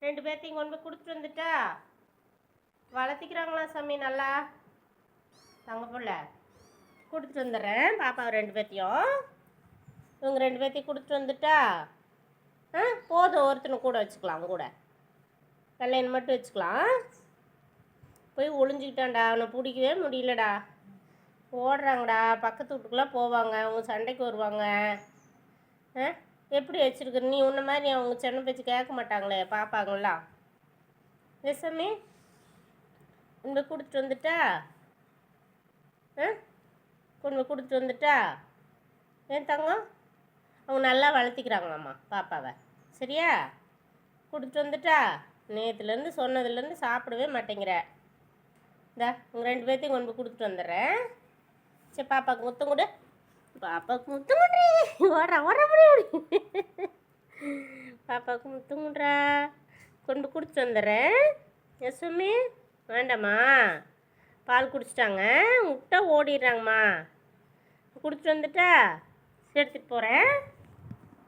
2 பேர்த்தையும் கொண்டு போய் கொடுத்துட்டு வந்துட்டா வளர்த்திக்கிறாங்களா சாமி நல்லா தங்க பிள்ள கொடுத்துட்டு வந்துடுறேன் பாப்பாவை 2 பேர்த்தையும் இவங்க 2 பேர்த்தையும் கொடுத்துட்டு வந்துட்டா போதும் ஒருத்தனை கூட வச்சுக்கலாம் கூட வெள்ளையன் மட்டும் வச்சுக்கலாம் போய் ஒளிஞ்சிக்கிட்டான்டா அவனை பிடிக்கவே முடியலடா ஓடுறாங்கடா பக்கத்து வீட்டுக்குலாம் போவாங்க அவங்க சண்டைக்கு வருவாங்க எப்படி வச்சுருக்குற நீ உன்ன மாதிரி அவங்க சின்ன பேச்சு கேட்க மாட்டாங்களே பார்ப்பாங்களா சாமி கொண்டு போய் கொடுத்துட்டு வந்துட்டா கொண்டு போய் கொடுத்துட்டு வந்துட்டா ஏன் தங்கம் அவங்க நல்லா வளர்த்திக்கிறாங்களாம்மா பாப்பாவை சரியா கொடுத்துட்டு வந்துட்டா நேற்றுலேருந்து சொன்னதுலேருந்து சாப்பிடவே மாட்டேங்கிற இந்தா உங்கள் 2 பேர்த்தையும் கொண்டு போய் கொடுத்துட்டு வந்துடுறேன் சரி பாப்பாவுக்கு முத்தம் கொடு பாப்பாவுக்கு முத்தம் கொடு ஓடுறா பாப்பாவுக்கு முத்தம் கொண்டுறா கொண்டு கொடுத்துட்டு வந்துடுறேன் யசுமி வேண்டாம்மா பால் குடிச்சிட்டாங்க விட்டா ஓடிடுறாங்கம்மா கொடுத்துட்டு வந்துட்டா எடுத்துகிட்டு போகிறேன்